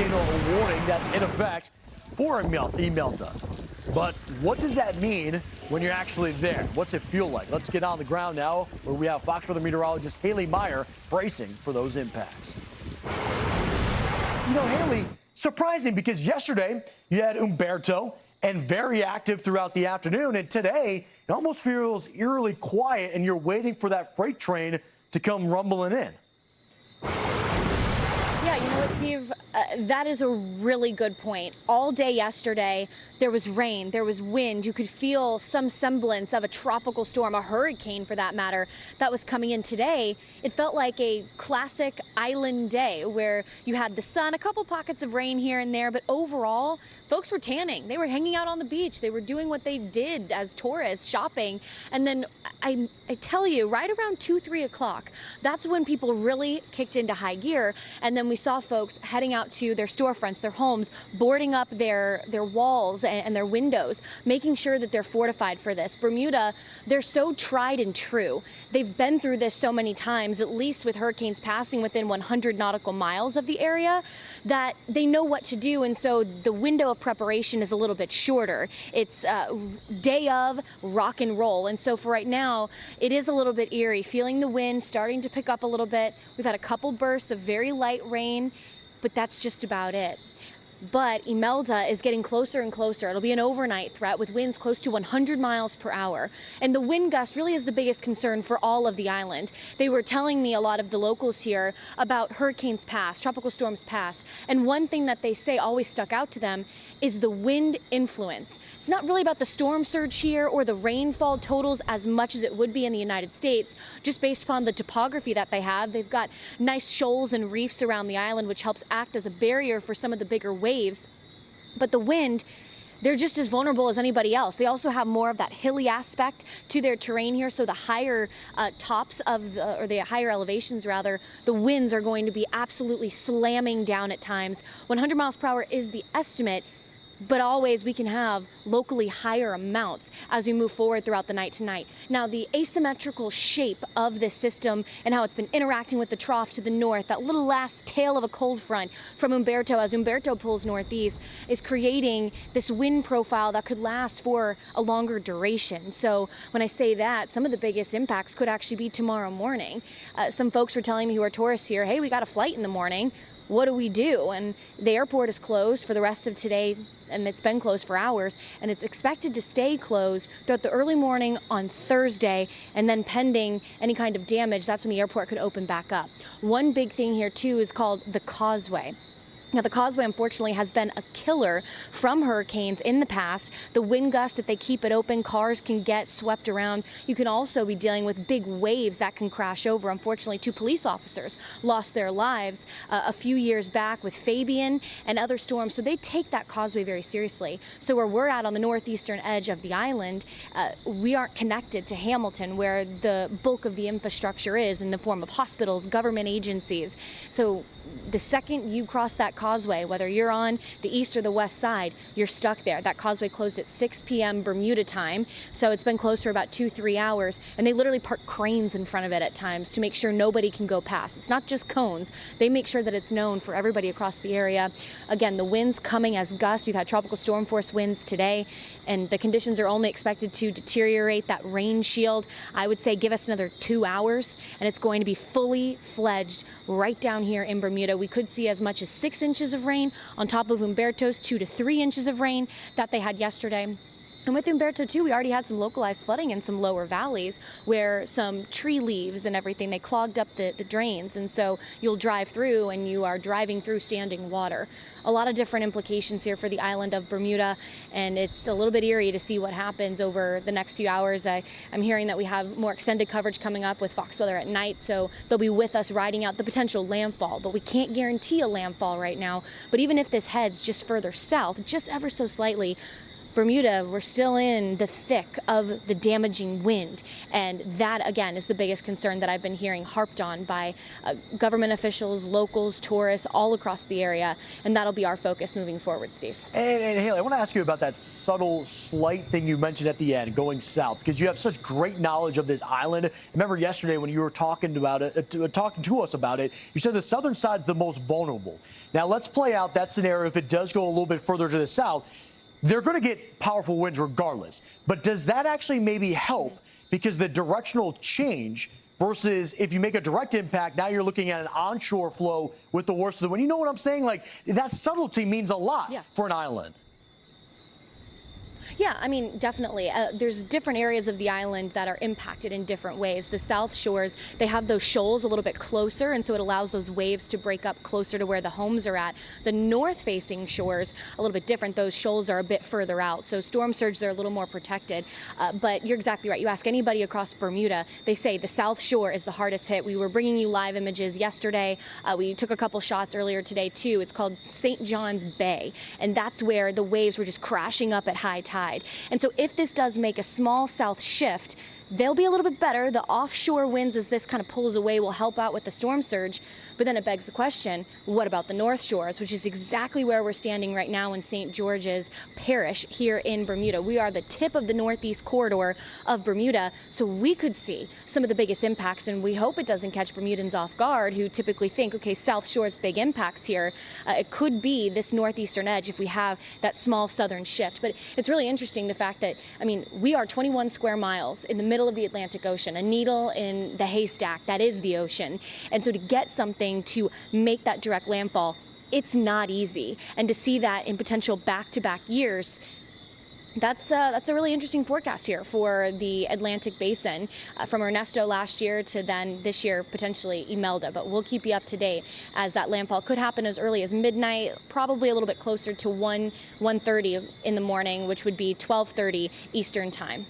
hurricane warning that's in effect for Imelda. But what does that mean when you're actually there? What's it feel like? Let's get on the ground now, where we have Fox Weather Meteorologist Haley Meier bracing for those impacts. You know, Haley, surprising, because yesterday you had Umberto and very active throughout the afternoon, and today it almost feels eerily quiet, and you're waiting for that freight train to come rumbling in. Yeah, you know what, Steve? That is a really good point. All day yesterday, there was rain, there was wind. You could feel some semblance of a tropical storm, a hurricane for that matter, that was coming in today. It felt like a classic island day where you had the sun, a couple pockets of rain here and there, but overall, folks were tanning. They were hanging out on the beach. They were doing what they did as tourists, shopping. And then I tell you, right around 2, 3 o'clock, that's when people really kicked into high gear. And then we saw folks heading out to their storefronts, their homes, boarding up their walls and their windows, making sure that they're fortified for this. Bermuda, they're so tried and true. They've been through this so many times, at least with hurricanes passing within 100 nautical miles of the area, that they know what to do. And so the window of preparation is a little bit shorter. It's day of rock and roll. And so for right now, it is a little bit eerie, feeling the wind starting to pick up a little bit. We've had a couple bursts of very light rain, but that's just about it. But Imelda is getting closer and closer. It'll be an overnight threat with winds close to 100 miles per hour. And the wind gust really is the biggest concern for all of the island. They were telling me, a lot of the locals here, about hurricanes past, tropical storms past. And one thing that they say always stuck out to them is the wind influence. It's not really about the storm surge here or the rainfall totals as much as it would be in the United States, just based upon the topography that they have. They've got nice shoals and reefs around the island, which helps act as a barrier for some of the bigger waves. But the wind, they're just as vulnerable as anybody else. They also have more of that hilly aspect to their terrain here. So the higher tops of or the higher elevations rather, the winds are going to be absolutely slamming down at times. 100 miles per hour is the estimate, but always we can have locally higher amounts as we move forward throughout the night tonight. Now, the asymmetrical shape of this system and how it's been interacting with the trough to the north, that little last tail of a cold front from Umberto as Umberto pulls northeast, is creating this wind profile that could last for a longer duration. So when I say that, some of the biggest impacts could actually be tomorrow morning. Some folks were telling me who are tourists here, hey, we got a flight in the morning. What do we do? And the airport is closed for the rest of today, and it's been closed for hours, and it's expected to stay closed throughout the early morning on Thursday, and then pending any kind of damage, that's when the airport could open back up. One big thing here too is called the causeway. Now, the causeway, unfortunately, has been a killer from hurricanes in the past. The wind gusts, if they keep it open, cars can get swept around. You can also be dealing with big waves that can crash over. Unfortunately, 2 police officers lost their lives a few years back with Fabian and other storms. So they take that causeway very seriously. So where we're at on the northeastern edge of the island, we aren't connected to Hamilton, where the bulk of the infrastructure is in the form of hospitals, government agencies. So the second you cross that causeway, whether you're on the east or the west side, you're stuck there. That causeway closed at 6 p.m. Bermuda time, so it's been closed for about 2-3 hours, and they literally park cranes in front of it at times to make sure nobody can go past. It's not just cones. They make sure that it's known for everybody across the area. Again, the winds coming as gusts. We've had tropical storm force winds today, and the conditions are only expected to deteriorate. That rain shield, I would say, give us another 2 hours, and it's going to be fully fledged right down here in Bermuda. We could see as much as 6 inches of rain on top of Umberto's 2 to 3 inches of rain that they had yesterday. And with Umberto, too, we already had some localized flooding in some lower valleys where some tree leaves and everything, they clogged up the drains. And so you'll drive through and you are driving through standing water. A lot of different implications here for the island of Bermuda, and it's a little bit eerie to see what happens over the next few hours. I'm hearing that we have more extended coverage coming up with Fox Weather at night, so they'll be with us riding out the potential landfall, but we can't guarantee a landfall right now. But even if this heads just further south, just ever so slightly, Bermuda, we're still in the thick of the damaging wind. And that, again, is the biggest concern that I've been hearing harped on by government officials, locals, tourists, all across the area. And that'll be our focus moving forward, Steve. And Haley, I want to ask you about that subtle, slight thing you mentioned at the end, going south, because you have such great knowledge of this island. I remember yesterday when you were talking about it, talking to us about it, you said the southern side's the most vulnerable. Now let's play out that scenario. If it does go a little bit further to the south, they're going to get powerful winds regardless. But does that actually maybe help? Because the directional change versus if you make a direct impact, now you're looking at an onshore flow with the worst of the wind. You know what I'm saying? Like, that subtlety means a lot for an island. Yeah, I mean, definitely. There's different areas of the island that are impacted in different ways. The south shores, they have those shoals a little bit closer, and so it allows those waves to break up closer to where the homes are at. The north-facing shores, a little bit different. Those shoals are a bit further out, so storm surge, they're a little more protected. But you're exactly right. You ask anybody across Bermuda, they say the south shore is the hardest hit. We were bringing you live images yesterday. We took a couple shots earlier today, too. It's called St. John's Bay, and that's where the waves were just crashing up at high tide. And so if this does make a small south shift, they'll be a little bit better. The offshore winds, as this kind of pulls away, will help out with the storm surge. But then it begs the question, what about the North Shores, which is exactly where we're standing right now in St. George's Parish here in Bermuda. We are the tip of the northeast corridor of Bermuda, so we could see some of the biggest impacts, and we hope it doesn't catch Bermudans off guard who typically think, okay, South Shore's big impacts here. It could be this northeastern edge if we have that small southern shift. But it's really interesting the fact that, I mean, we are 21 square miles in the middle of the Atlantic Ocean, a needle in the haystack, that is the ocean. And so to get something to make that direct landfall, it's not easy. And to see that in potential back-to-back years, that's a really interesting forecast here for the Atlantic Basin, from Ernesto last year to then this year potentially Imelda. But we'll keep you up to date, as that landfall could happen as early as midnight, probably a little bit closer to 1:30 in the morning, which would be 12:30 Eastern time.